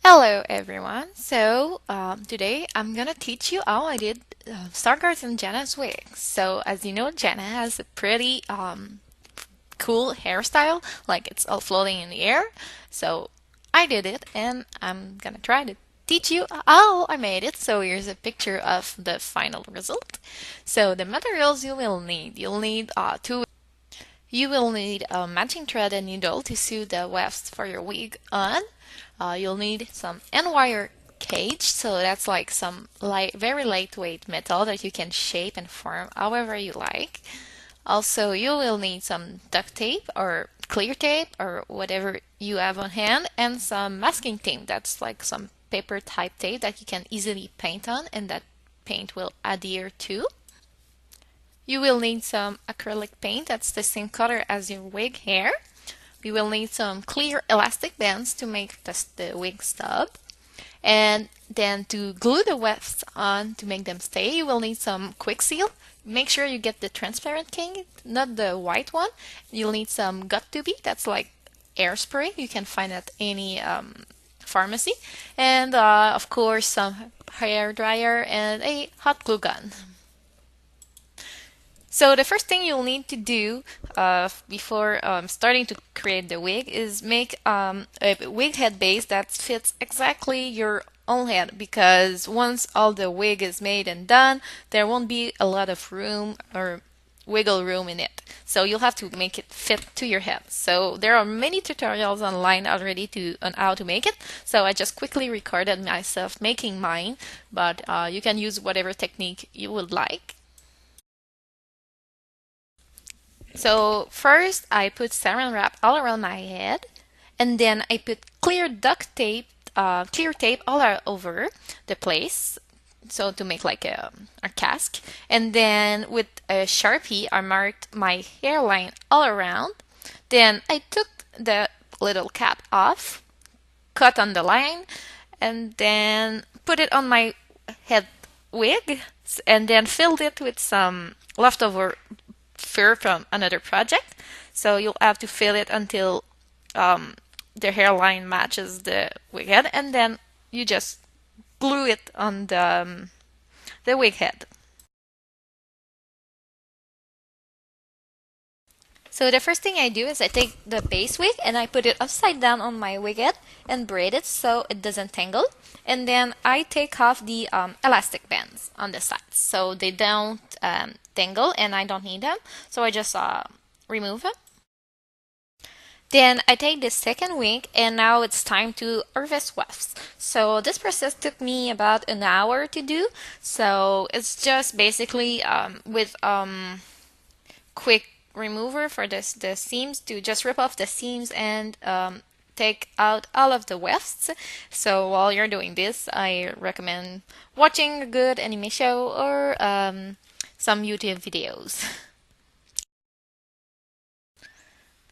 Hello everyone. Today I'm gonna teach you how I did Stargard's and Janna's wig. So as you know, Janna has a pretty cool hairstyle, like it's all floating in the air. So I did it, and I'm gonna try to teach you how I made it. So here's a picture of the final result. So the materials you'll need two. You will need a matching thread and needle to sew the wefts for your wig on. You'll need some end wire cage, so that's like some very lightweight metal that you can shape and form however you like. Also, you will need some duct tape or clear tape or whatever you have on hand, and some masking tape. That's like some paper type tape that you can easily paint on, and that paint will adhere to. You will need some acrylic paint that's the same color as your wig hair. You will need some clear elastic bands to make the wig stub. And then to glue the wefts on to make them stay, you will need some quick seal. Make sure you get the transparent paint, not the white one. You'll need some got2b, that's like air spray. You can find at any pharmacy. And of course, some hair dryer and a hot glue gun. So the first thing you'll need to do before starting to create the wig is make a wig head base that fits exactly your own head, because once all the wig is made and done, there won't be a lot of room or wiggle room in it. So you'll have to make it fit to your head. So there are many tutorials online already on how to make it. So I just quickly recorded myself making mine, but you can use whatever technique you would like. So first I put saran wrap all around my head, and then I put clear tape all over the place, so to make like a cask. And then with a Sharpie I marked my hairline all around. Then I took the little cap off, cut on the line, and then put it on my head wig, and then filled it with some leftover fur from another project. So you'll have to fill it until the hairline matches the wig head, and then you just glue it on the wig head. So the first thing I do is I take the base wig and I put it upside down on my wig head and braid it so it doesn't tangle. And then I take off the elastic bands on the sides so they don't tangle, and I don't need them. So I just remove them. Then I take the second wig, and now it's time to harvest wefts. So this process took me about an hour to do. So it's just basically with quick remover for the seams, to just rip off the seams and take out all of the wefts. So while you're doing this, I recommend watching a good anime show or some YouTube videos.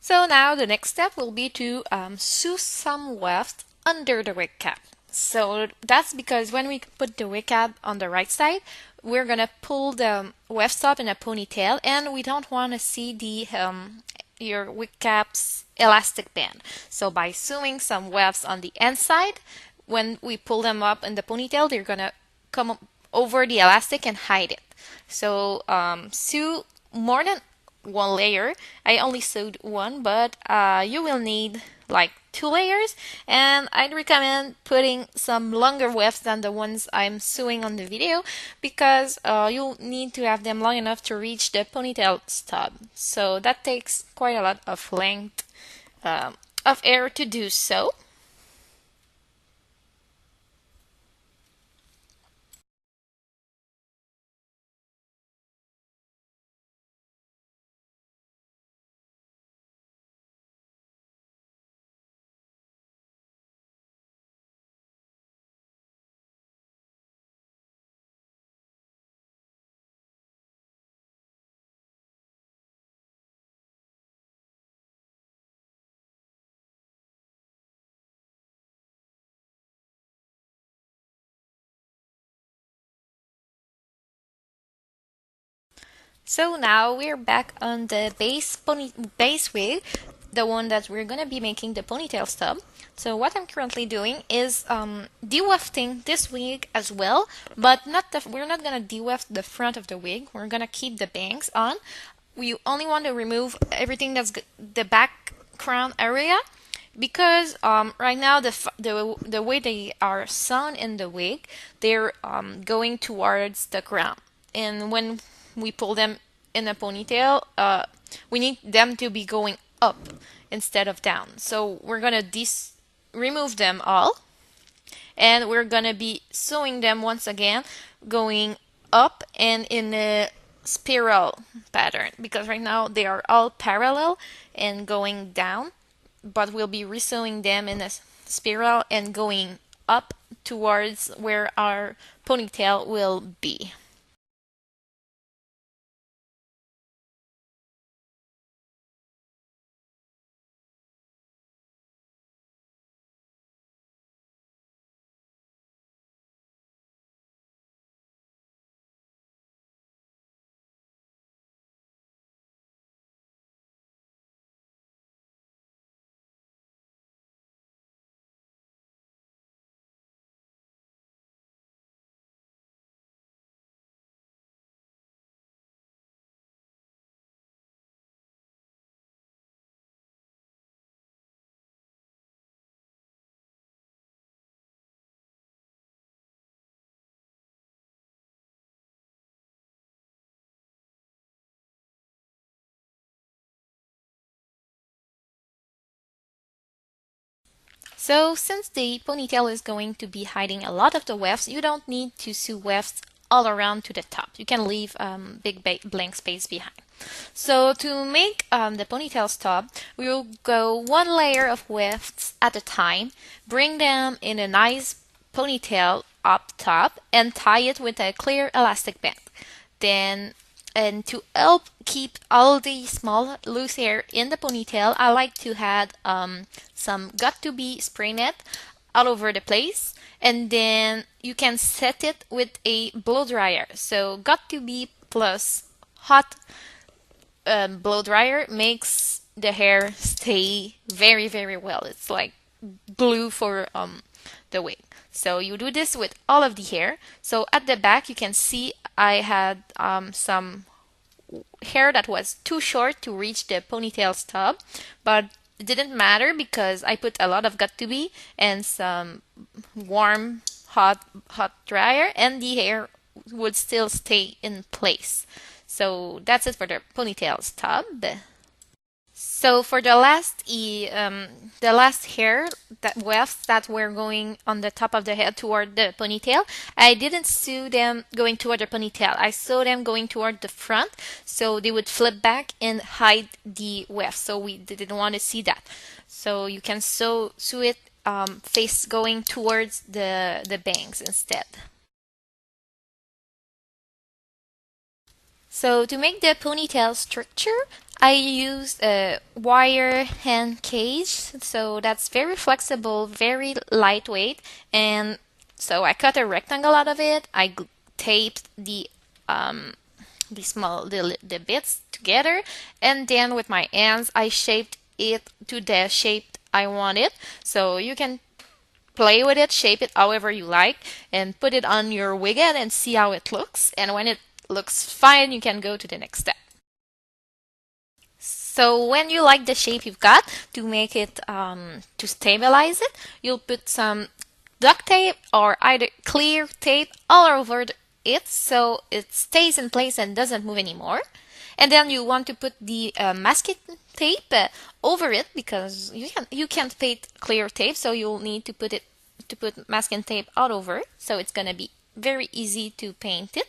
So now the next step will be to sew some weft under the wig cap. So that's because when we put the wig cap on the right side, we're gonna pull the wefts up in a ponytail, and we don't want to see the your wig cap's elastic band. So by sewing some wefts on the inside, when we pull them up in the ponytail, they're gonna come over the elastic and hide it. So sew more than one layer. I only sewed one, but you will need like 2 layers, and I'd recommend putting some longer wefts than the ones I'm sewing on the video, because you'll need to have them long enough to reach the ponytail stub. So that takes quite a lot of length of air to do so. So now we're back on the base wig. the one that we're gonna be making the ponytail stub. So what I'm currently doing is de-wefting this wig as well, but we're not gonna de-weft the front of the wig. We're gonna keep the bangs on. We only want to remove everything that's the back crown area, because right now the way they are sewn in the wig, they're going towards the ground, and when we pull them in a ponytail, we need them to be going up instead of down. So we're gonna remove them all, and we're gonna be sewing them once again, going up and in a spiral pattern, because right now they are all parallel and going down, but we'll be resewing them in a spiral and going up towards where our ponytail will be. So since the ponytail is going to be hiding a lot of the wefts, you don't need to sew wefts all around to the top. You can leave big blank space behind. So to make the ponytail stub, we will go one layer of wefts at a time, bring them in a nice ponytail up top, and tie it with a clear elastic band. Then, and to help keep all the small loose hair in the ponytail, I like to add some got to be spray net all over the place, and then you can set it with a blow dryer. So got to be plus hot blow dryer makes the hair stay very, very well. It's like glue for the wig. So you do this with all of the hair. So at the back you can see I had some hair that was too short to reach the ponytail stub, but it didn't matter because I put a lot of got to be and some warm hot dryer, and the hair would still stay in place. So that's it for the ponytail stub. So for the last hair that wefts that were going on the top of the head toward the ponytail, I didn't sew them going toward the ponytail. I sewed them going toward the front, so they would flip back and hide the weft. So we didn't want to see that. So you can sew it face going towards the bangs instead. So to make the ponytail structure, I used a wire hand cage. So that's very flexible, very lightweight. And so I cut a rectangle out of it. I taped the bits together, and then with my hands I shaped it to the shape I wanted. So you can play with it, shape it however you like, and put it on your wig head and see how it looks. And when it looks fine, you can go to the next step. So when you like the shape you've got, to make it, to stabilize it, you'll put some duct tape or either clear tape all over it so it stays in place and doesn't move anymore. And then you want to put the masking tape over it, because you can't paint clear tape, so you'll need to put masking tape all over, so it's gonna be very easy to paint it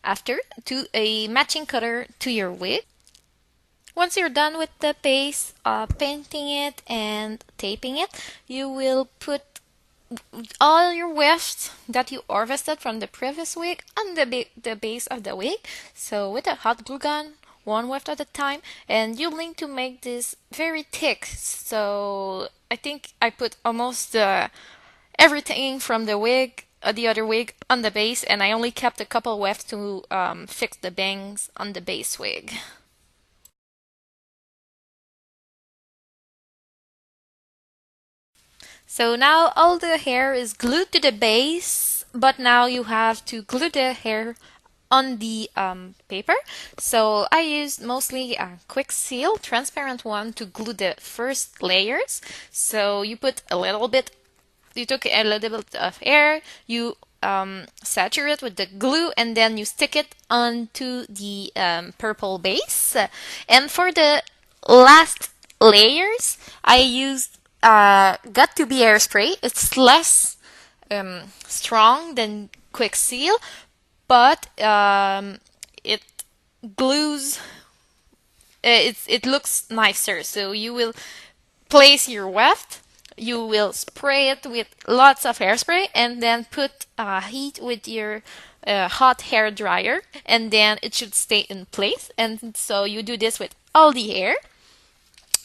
after to a matching color to your wig. Once you're done with the base, painting it and taping it, you will put all your wefts that you harvested from the previous wig on the base of the wig. So with a hot glue gun, one weft at a time, and you'll need to make this very thick. So I think I put almost everything from the other wig on the base, and I only kept a couple wefts to fix the bangs on the base wig. So now all the hair is glued to the base, but now you have to glue the hair on the paper. So I used mostly a quick seal, transparent one, to glue the first layers. So you put a little bit, you took a little bit of air, you saturate with the glue, and then you stick it onto the purple base. And for the last layers, I used got to be hairspray. It's less strong than quick seal, but it glues. It looks nicer. So you will place your weft. You will spray it with lots of hairspray, and then put heat with your hot hair dryer, and then it should stay in place. And so you do this with all the hair.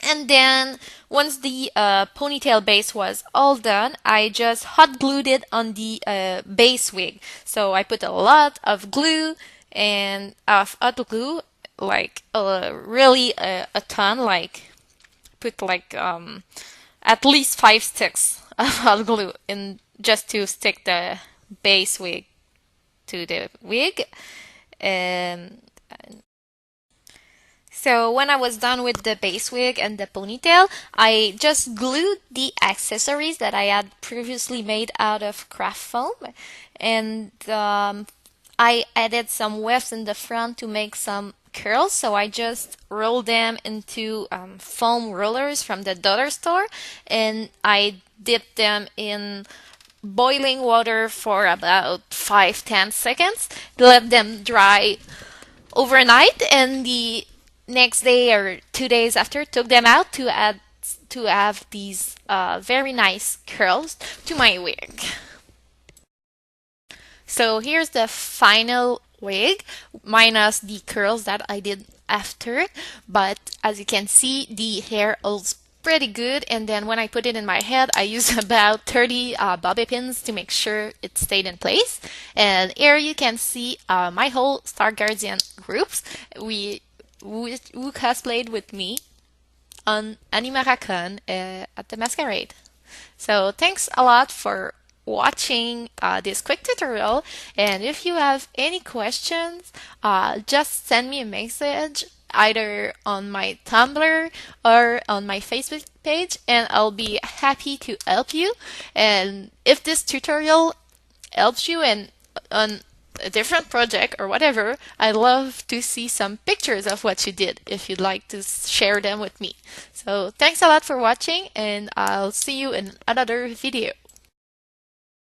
And then once the ponytail base was all done, I just hot glued it on the base wig. So I put a lot of glue and of hot glue, like really a ton, like put like at least 5 sticks of hot glue in just to stick the base wig to the wig. And so when I was done with the base wig and the ponytail, I just glued the accessories that I had previously made out of craft foam, and I added some wefts in the front to make some curls. So I just rolled them into foam rollers from the dollar store, and I dipped them in boiling water for about 5-10 seconds, let them dry overnight, and the next day or 2 days after, took them out to have these very nice curls to my wig. So here's the final wig, minus the curls that I did after. But as you can see, the hair holds pretty good. And then when I put it in my head, I used about 30 bobby pins to make sure it stayed in place. And here you can see my whole Star Guardian groups. Who cosplayed with me on Animaracon at the masquerade. So thanks a lot for watching this quick tutorial, and if you have any questions, just send me a message either on my Tumblr or on my Facebook page, and I'll be happy to help you. And if this tutorial helps you and on a different project or whatever, I'd love to see some pictures of what you did if you'd like to share them with me. So thanks a lot for watching, and I'll see you in another video.